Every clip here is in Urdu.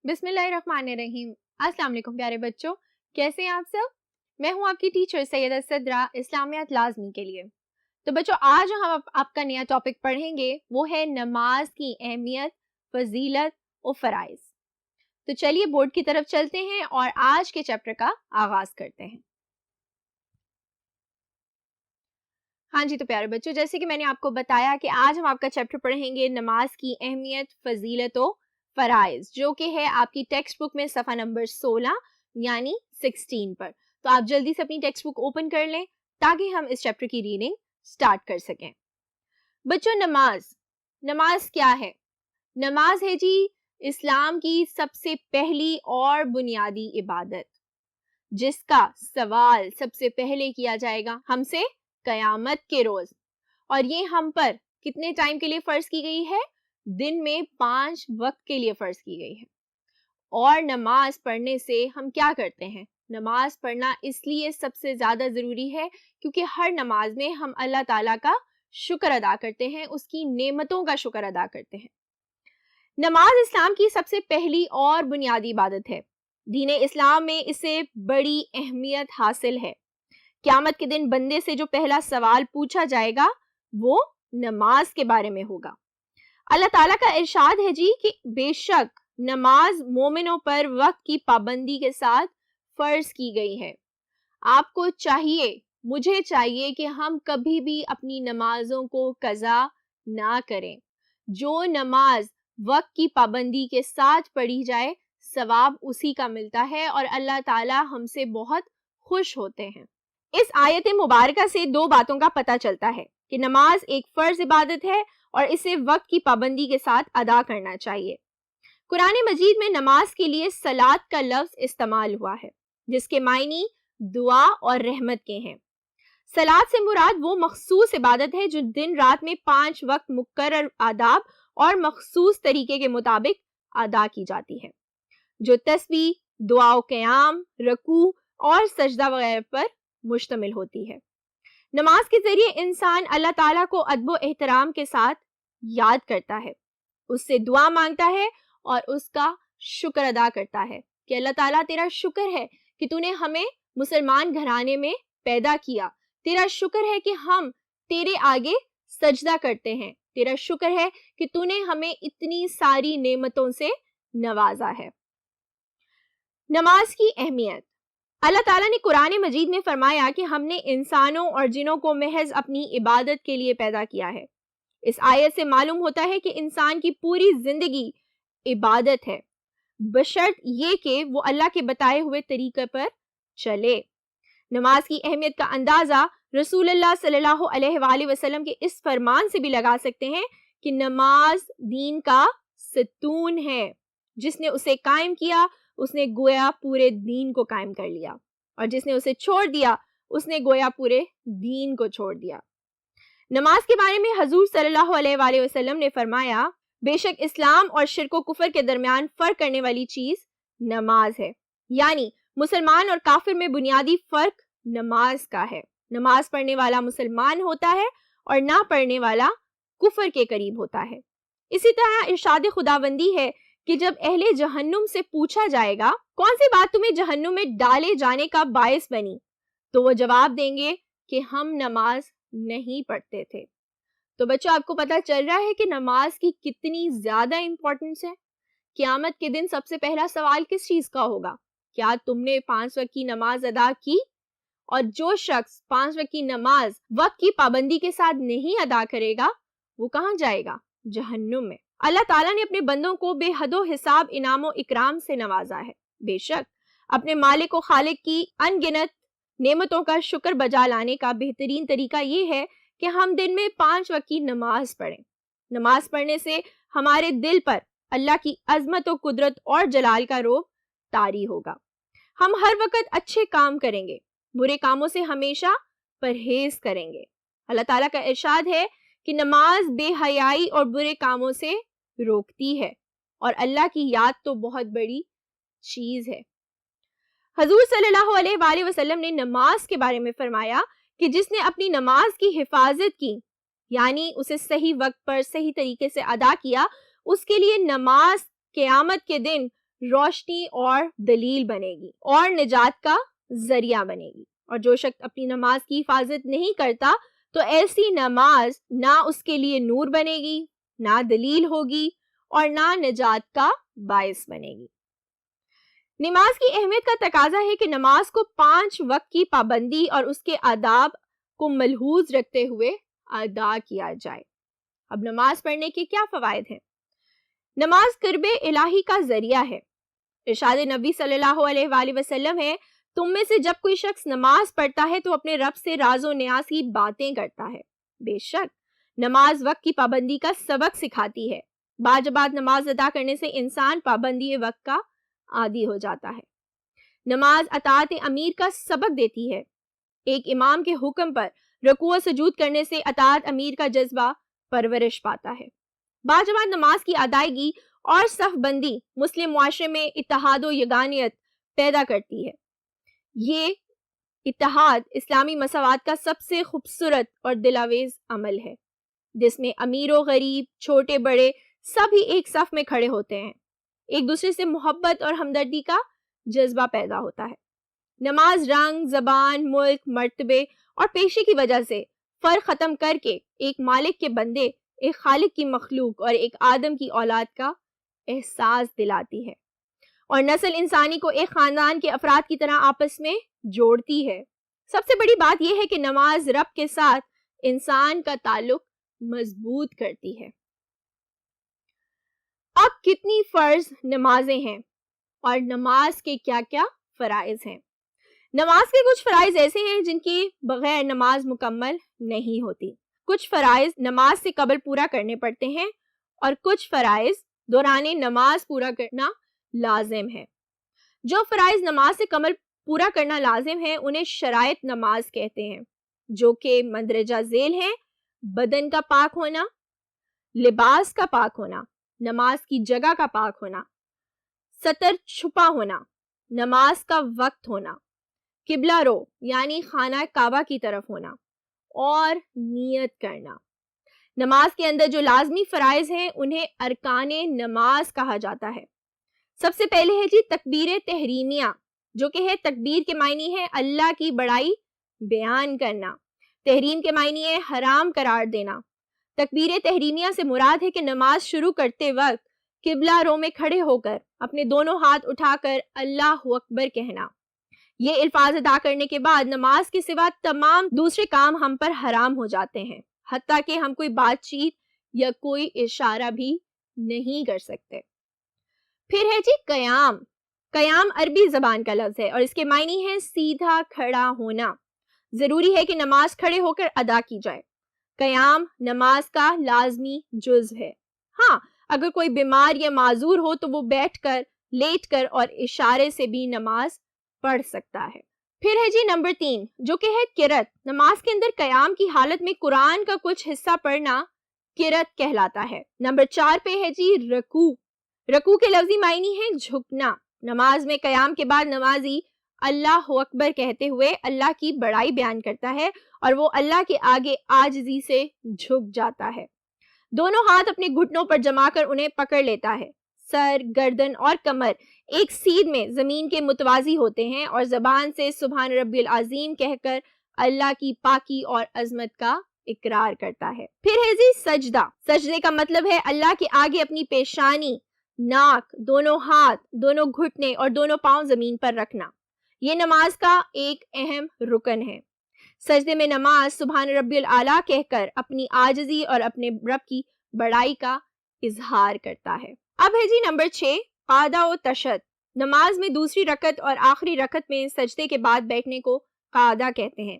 بسم اللہ الرحمن الرحیم۔ السلام علیکم پیارے بچوں، کیسے ہیں آپ سب؟ میں ہوں آپ کی ٹیچر سیدہ صدرہ اسلامیات لازمی کے لیے۔ تو بچوں آج ہم آپ کا نیا ٹاپک پڑھیں گے، وہ ہے نماز کی اہمیت، فضیلت اور فرائض۔ تو چلیے بورڈ کی طرف چلتے ہیں اور آج کے چیپٹر کا آغاز کرتے ہیں۔ ہاں جی، تو پیارے بچوں جیسے کہ میں نے آپ کو بتایا کہ آج ہم آپ کا چیپٹر پڑھیں گے نماز کی اہمیت، فضیلت و فرائض، جو کہ ہے آپ کی ٹیکسٹ بک میں صفحہ نمبر 16 یعنی 16 پر۔ تو آپ جلدی سے اپنی ٹیکسٹ بک اوپن کر لیں تاکہ ہم اس چیپٹر کی ریڈنگ سٹارٹ کر سکیں۔ بچوں نماز کیا ہے؟ نماز ہے جی اسلام کی سب سے پہلی اور بنیادی عبادت، جس کا سوال سب سے پہلے کیا جائے گا ہم سے قیامت کے روز، اور یہ ہم پر کتنے ٹائم کے لیے فرض کی گئی ہے؟ دن میں 5 وقت کے لیے فرض کی گئی ہے۔ اور نماز پڑھنے سے ہم کیا کرتے ہیں؟ نماز پڑھنا اس لیے سب سے زیادہ ضروری ہے کیونکہ ہر نماز میں ہم اللہ تعالیٰ کا شکر ادا کرتے ہیں، اس کی نعمتوں کا شکر ادا کرتے ہیں۔ نماز اسلام کی سب سے پہلی اور بنیادی عبادت ہے۔ دین اسلام میں اسے بڑی اہمیت حاصل ہے۔ قیامت کے دن بندے سے جو پہلا سوال پوچھا جائے گا وہ نماز کے بارے میں ہوگا۔ اللہ تعالیٰ کا ارشاد ہے جی کہ بے شک نماز مومنوں پر وقت کی پابندی کے ساتھ فرض کی گئی ہے۔ آپ کو چاہیے، مجھے چاہیے کہ ہم کبھی بھی اپنی نمازوں کو قضا نہ کریں۔ جو نماز وقت کی پابندی کے ساتھ پڑھی جائے ثواب اسی کا ملتا ہے اور اللہ تعالیٰ ہم سے بہت خوش ہوتے ہیں۔ اس آیت مبارکہ سے 2 باتوں کا پتہ چلتا ہے کہ نماز ایک فرض عبادت ہے اور اسے وقت کی پابندی کے ساتھ ادا کرنا چاہیے۔ قرآن مجید میں نماز کے لیے صلاۃ کا لفظ استعمال ہوا ہے جس کے معنی دعا اور رحمت کے ہیں۔ صلاۃ سے مراد وہ مخصوص عبادت ہے جو دن رات میں 5 وقت مقرر آداب اور مخصوص طریقے کے مطابق ادا کی جاتی ہے، جو تسبیح، دعا و قیام، رکوع اور سجدہ وغیرہ پر مشتمل ہوتی ہے۔ نماز کے ذریعے انسان اللہ تعالیٰ کو ادب و احترام کے ساتھ یاد کرتا ہے، اس سے دعا مانگتا ہے اور اس کا شکر ادا کرتا ہے کہ اللہ تعالیٰ تیرا شکر ہے کہ تو نے ہمیں مسلمان گھرانے میں پیدا کیا، تیرا شکر ہے کہ ہم تیرے آگے سجدہ کرتے ہیں، تیرا شکر ہے کہ تو نے ہمیں اتنی ساری نعمتوں سے نوازا ہے۔ نماز کی اہمیت۔ اللہ تعالیٰ نے قرآن مجید میں فرمایا کہ ہم نے انسانوں اور جنوں کو محض اپنی عبادت کے لیے پیدا کیا ہے۔ اس آیت سے معلوم ہوتا ہے کہ انسان کی پوری زندگی عبادت ہے، بشرط یہ کہ وہ اللہ کے بتائے ہوئے طریقے پر چلے۔ نماز کی اہمیت کا اندازہ رسول اللہ صلی اللہ علیہ وآلہ وسلم کے اس فرمان سے بھی لگا سکتے ہیں کہ نماز دین کا ستون ہے، جس نے اسے قائم کیا اس نے گویا پورے دین کو قائم کر لیا، اور جس نے اسے چھوڑ دیا اس نے گویا پورے دین کو چھوڑ دیا۔ نماز کے بارے میں حضور صلی اللہ علیہ وآلہ وسلم نے فرمایا، بے شک اسلام اور شرک و کفر کے درمیان فرق کرنے والی چیز نماز ہے، یعنی مسلمان اور کافر میں بنیادی فرق نماز کا ہے۔ نماز پڑھنے والا مسلمان ہوتا ہے اور نہ پڑھنے والا کفر کے قریب ہوتا ہے۔ اسی طرح ارشاد خداوندی ہے کہ جب اہل جہنم سے پوچھا جائے گا کون سی بات تمہیں جہنم میں ڈالے جانے کا باعث بنی، تو وہ جواب دیں گے کہ ہم نماز نہیں پڑھتے تھے۔ تو بچوں آپ کو پتہ چل رہا ہے کہ نماز کی کتنی زیادہ امپورٹنس ہے۔ قیامت کے دن سب سے پہلا سوال کس چیز کا ہوگا؟ کیا تم نے 5 وقت کی نماز ادا کی؟ اور جو شخص 5 وقت کی نماز وقت کی پابندی کے ساتھ نہیں ادا کرے گا وہ کہاں جائے گا؟ جہنم میں۔ اللہ تعالیٰ نے اپنے بندوں کو بے حد و حساب انعام و اکرام سے نوازا ہے۔ بے شک اپنے مالک و خالق کی ان گنت نعمتوں کا شکر بجا لانے کا بہترین طریقہ یہ ہے کہ ہم دن میں 5 وقت کی نماز پڑھیں۔ نماز پڑھنے سے ہمارے دل پر اللہ کی عظمت و قدرت اور جلال کا رعب طاری ہوگا۔ ہم ہر وقت اچھے کام کریں گے، برے کاموں سے ہمیشہ پرہیز کریں گے۔ اللہ تعالیٰ کا ارشاد ہے کہ نماز بے حیائی اور برے کاموں سے روکتی ہے، اور اللہ کی یاد تو بہت بڑی چیز ہے۔ حضور صلی اللہ علیہ وآلہ وسلم نے نماز کے بارے میں فرمایا کہ جس نے اپنی نماز کی حفاظت کی، یعنی اسے صحیح وقت پر صحیح طریقے سے ادا کیا، اس کے لیے نماز قیامت کے دن روشنی اور دلیل بنے گی اور نجات کا ذریعہ بنے گی۔ اور جو شخص اپنی نماز کی حفاظت نہیں کرتا تو ایسی نماز نہ اس کے لیے نور بنے گی، نہ دلیل ہوگی اور نہ نجات کا باعث بنے گی۔ نماز کی اہمیت کا تقاضا ہے کہ نماز کو 5 وقت کی پابندی اور اس کے آداب کو ملحوظ رکھتے ہوئے ادا کیا جائے۔ اب نماز پڑھنے کے کیا فوائد ہیں؟ نماز قرب الہی کا ذریعہ ہے۔ ارشاد نبی صلی اللہ علیہ وآلہ وسلم ہے، تم میں سے جب کوئی شخص نماز پڑھتا ہے تو اپنے رب سے راز و نیاز کی باتیں کرتا ہے۔ بے شک نماز وقت کی پابندی کا سبق سکھاتی ہے۔ باجبات نماز ادا کرنے سے انسان پابندی وقت کا عادی ہو جاتا ہے۔ نماز اطاعت امیر کا سبق دیتی ہے۔ ایک امام کے حکم پر رکوع و سجود کرنے سے اطاعت امیر کا جذبہ پرورش پاتا ہے۔ باجماعت نماز کی ادائیگی اور صف بندی مسلم معاشرے میں اتحاد و یگانیت پیدا کرتی ہے۔ یہ اتحاد اسلامی مساوات کا سب سے خوبصورت اور دلاویز عمل ہے، جس میں امیر و غریب، چھوٹے بڑے سبھی ایک صف میں کھڑے ہوتے ہیں۔ ایک دوسرے سے محبت اور ہمدردی کا جذبہ پیدا ہوتا ہے۔ نماز رنگ، زبان، ملک، مرتبے اور پیشے کی وجہ سے فرق ختم کر کے ایک مالک کے بندے، ایک خالق کی مخلوق اور ایک آدم کی اولاد کا احساس دلاتی ہے، اور نسل انسانی کو ایک خاندان کے افراد کی طرح آپس میں جوڑتی ہے۔ سب سے بڑی بات یہ ہے کہ نماز رب کے ساتھ انسان کا تعلق مضبوط کرتی ہے۔ اب کتنی فرض نمازیں ہیں اور نماز کے کیا کیا فرائض ہیں؟ نماز کے کچھ فرائض ایسے ہیں جن کے بغیر نماز مکمل نہیں ہوتی۔ کچھ فرائض نماز سے قبل پورا کرنے پڑتے ہیں اور کچھ فرائض دوران نماز پورا کرنا لازم ہے۔ جو فرائض نماز سے قبل پورا کرنا لازم ہے انہیں شرائط نماز کہتے ہیں، جو کہ مندرجہ ذیل ہیں: بدن کا پاک ہونا، لباس کا پاک ہونا، نماز کی جگہ کا پاک ہونا، ستر چھپا ہونا، نماز کا وقت ہونا، قبلہ رو یعنی خانہ کعبہ کی طرف ہونا، اور نیت کرنا۔ نماز کے اندر جو لازمی فرائض ہیں انہیں ارکان نماز کہا جاتا ہے۔ سب سے پہلے ہے تکبیر تحریمیہ، جو کہ ہے تکبیر کے معنی ہے اللہ کی بڑائی بیان کرنا، تحریم کے معنی ہے حرام قرار دینا۔ تکبیر تحریمیہ سے مراد ہے کہ نماز شروع کرتے وقت قبلہ رو میں کھڑے ہو کر اپنے دونوں ہاتھ اٹھا کر اللہ اکبر کہنا۔ یہ الفاظ ادا کرنے کے بعد نماز کے سوا تمام دوسرے کام ہم پر حرام ہو جاتے ہیں، حتیٰ کہ ہم کوئی بات چیت یا کوئی اشارہ بھی نہیں کر سکتے۔ پھر ہے قیام۔ قیام عربی زبان کا لفظ ہے اور اس کے معنی ہے سیدھا کھڑا ہونا۔ ضروری ہے کہ نماز کھڑے ہو کر ادا کی جائے۔ قیام نماز کا لازمی جز ہے۔ ہاں، اگر کوئی بیمار یا معذور ہو تو وہ بیٹھ کر، لیٹ کر اور اشارے سے بھی نماز پڑھ سکتا ہے۔ پھر ہے نمبر 3، جو کہ ہے قرات۔ نماز کے اندر قیام کی حالت میں قرآن کا کچھ حصہ پڑھنا قرات کہلاتا ہے۔ نمبر 4 پہ ہے رکوع۔ رکوع کے لفظی معنی ہے جھکنا۔ نماز میں قیام کے بعد نمازی اللہ اکبر کہتے ہوئے اللہ کی بڑائی بیان کرتا ہے اور وہ اللہ کے آگے عاجزی سے جھک جاتا ہے۔ دونوں ہاتھ اپنے گھٹنوں پر جما کر انہیں پکڑ لیتا ہے۔ سر، گردن اور کمر ایک سیدھ میں زمین کے متوازی ہوتے ہیں اور زبان سے سبحان ربی العظیم کہہ کر اللہ کی پاکی اور عظمت کا اقرار کرتا ہے۔ پھر ہے سجدہ۔ سجدے کا مطلب ہے اللہ کے آگے اپنی پیشانی، ناک، دونوں ہاتھ، دونوں گھٹنے اور دونوں پاؤں زمین پر رکھنا۔ یہ نماز کا ایک اہم رکن ہے۔ سجدے میں نماز سبحان ربی العلیٰ کہہ کر اپنی عاجزی اور اپنے رب کی بڑائی کا اظہار کرتا ہے۔ اب ہے نمبر 6، قعدہ و تشہد۔ نماز میں دوسری رکعت اور آخری رکعت میں سجدے کے بعد بیٹھنے کو قعدہ کہتے ہیں۔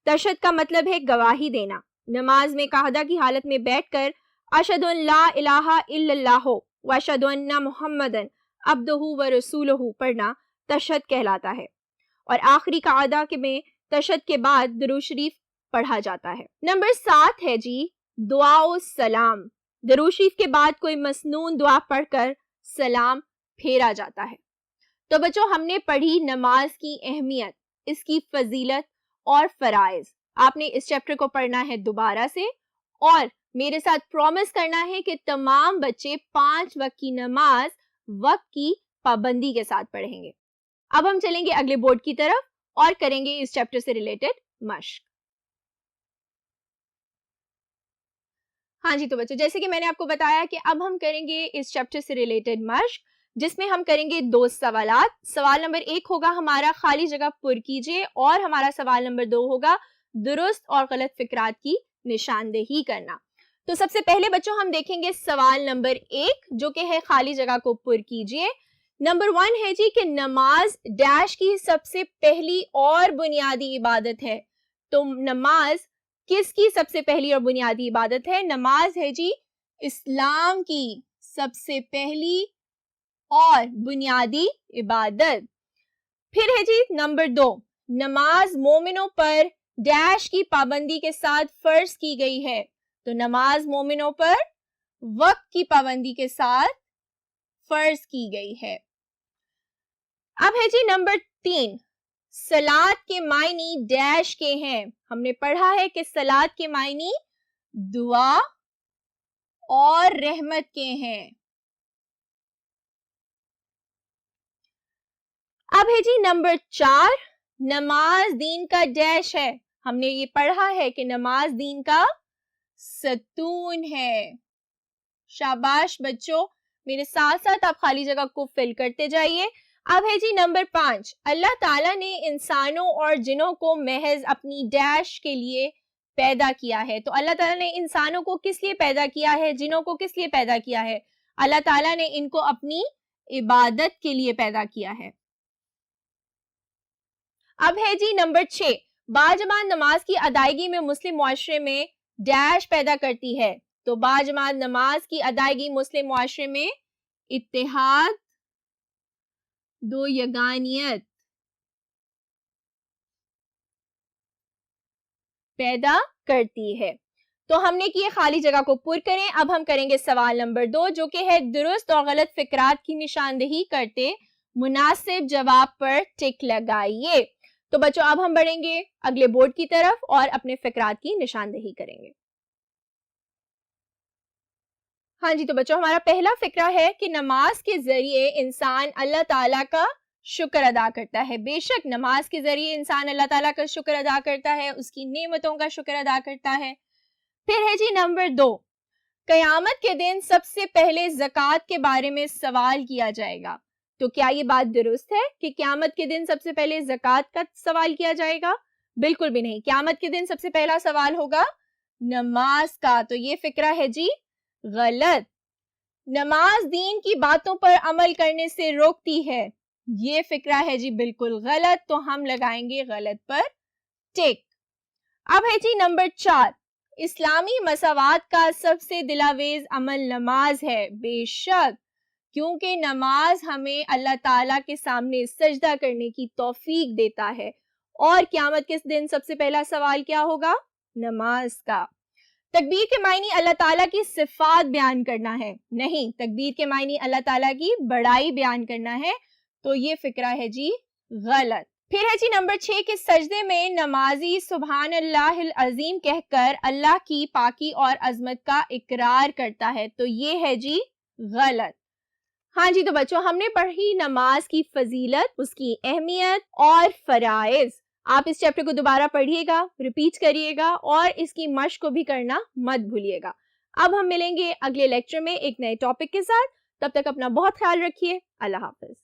تشہد کا مطلب ہے گواہی دینا۔ نماز میں قعدہ کی حالت میں بیٹھ کر اشہد ان لا الہ الا اللہ و اشہد ان محمدن عبدہ و رسولہ پڑھنا تشہد کہلاتا ہے، اور آخری قعدہ میں تشہد کے بعد درود شریف پڑھا جاتا ہے۔ نمبر 7 ہے دعا و سلام۔ درود شریف کے بعد کوئی مسنون دعا پڑھ کر سلام پھیرا جاتا ہے۔ تو بچوں، ہم نے پڑھی نماز کی اہمیت، اس کی فضیلت اور فرائض۔ آپ نے اس چیپٹر کو پڑھنا ہے دوبارہ سے اور میرے ساتھ پرومس کرنا ہے کہ تمام بچے 5 وقت کی نماز وقت کی پابندی کے ساتھ پڑھیں گے. اب ہم چلیں گے اگلے بورڈ کی طرف اور کریں گے اس چیپٹر سے ریلیٹڈ مشق. ہاں جی تو بچوں، جیسے کہ میں نے آپ کو بتایا کہ اب ہم کریں گے اس چیپٹر سے ریلیٹڈ مشق، جس میں ہم کریں گے 2 سوالات. سوال نمبر 1 ہوگا ہمارا خالی جگہ پر کیجئے، اور ہمارا سوال نمبر 2 ہوگا درست اور غلط فقرات کی نشاندہی کرنا. تو سب سے پہلے بچوں ہم دیکھیں گے سوال نمبر 1 جو کہ ہے خالی جگہ کو پر کیجئے. نمبر 1 ہے جی کہ نماز ڈیش کی سب سے پہلی اور بنیادی عبادت ہے. تو نماز کس کی سب سے پہلی اور بنیادی عبادت ہے؟ نماز ہے جی اسلام کی سب سے پہلی اور بنیادی عبادت. پھر ہے جی نمبر 2، نماز مومنوں پر ڈیش کی پابندی کے ساتھ فرض کی گئی ہے. تو نماز مومنوں پر وقت کی پابندی کے ساتھ فرض کی گئی ہے. اب ہے جی نمبر 3، صلاۃ کے معنی ڈیش کے ہیں. ہم نے پڑھا ہے کہ صلاۃ کے معنی دعا اور رحمت کے ہیں. اب ہے جی نمبر 4، نماز دین کا ڈیش ہے. ہم نے یہ پڑھا ہے کہ نماز دین کا ستون ہے. شاباش بچوں، میرے ساتھ ساتھ آپ خالی جگہ کو فل کرتے جائیے. اب ہے جی نمبر 5، اللہ تعالیٰ نے انسانوں اور جنوں کو محض اپنی ڈیش کے لیے پیدا کیا ہے. تو اللہ تعالیٰ نے انسانوں کو کس لیے پیدا کیا ہے؟ جنوں کو کس لیے پیدا کیا ہے؟ اللہ تعالیٰ نے ان کو اپنی عبادت کے لیے پیدا کیا ہے. اب ہے جی نمبر 6، باجماعت نماز کی ادائیگی میں مسلم معاشرے میں ڈیش پیدا کرتی ہے. تو باجماعت نماز کی ادائیگی مسلم معاشرے میں اتحاد، دو یگانیت پیدا کرتی ہے. تو ہم نے کیے خالی جگہ کو پر کریں. اب ہم کریں گے سوال نمبر 2 جو کہ ہے درست اور غلط فقرات کی نشاندہی کرتے مناسب جواب پر ٹک لگائیے. تو بچوں اب ہم بڑھیں گے اگلے بورڈ کی طرف اور اپنے فقرات کی نشاندہی کریں گے. ہاں جی تو بچوں ہمارا پہلا فقرہ ہے کہ نماز کے ذریعے انسان اللہ تعالیٰ کا شکر ادا کرتا ہے. بے شک نماز کے ذریعے انسان اللہ تعالیٰ کا شکر ادا کرتا ہے، اس کی نعمتوں کا شکر ادا کرتا ہے. پھر ہے جی نمبر 2، قیامت کے دن سب سے پہلے زکوٰۃ کے بارے میں سوال کیا جائے گا. تو کیا یہ بات درست ہے کہ قیامت کے دن سب سے پہلے زکوٰۃ کا سوال کیا جائے گا؟ بالکل بھی نہیں. قیامت کے دن سب سے پہلا سوال ہوگا نماز کا. تو یہ فقرہ ہے جی غلط. نماز دین کی باتوں پر عمل کرنے سے روکتی ہے. یہ فقرہ ہے جی بالکل غلط. تو ہم لگائیں گے غلط پر ٹک. اب ہے جی نمبر 4، اسلامی مساوات کا سب سے دلاویز عمل نماز ہے. بے شک، کیونکہ نماز ہمیں اللہ تعالیٰ کے سامنے سجدہ کرنے کی توفیق دیتا ہے. اور قیامت کے دن سب سے پہلا سوال کیا ہوگا؟ نماز کا. تکبیر کے معنی اللہ تعالیٰ کی صفات بیان کرنا ہے. نہیں، تکبیر کے معنی اللہ تعالیٰ کی بڑائی بیان کرنا ہے. تو یہ فقرہ ہے جی غلط. پھر ہے جی نمبر 6 کہ سجدے میں نمازی سبحان اللہ العظیم کہہ کر اللہ کی پاکی اور عظمت کا اقرار کرتا ہے. تو یہ ہے جی غلط. ہاں جی تو بچوں ہم نے پڑھی نماز کی فضیلت، اس کی اہمیت اور فرائض. آپ اس چیپٹر کو دوبارہ پڑھیے گا، ریپیٹ کریے گا اور اس کی مشق کو بھی کرنا مت بھولیے گا. اب ہم ملیں گے اگلے لیکچر میں ایک نئے ٹاپک کے ساتھ. تب تک اپنا بہت خیال رکھیے. اللہ حافظ.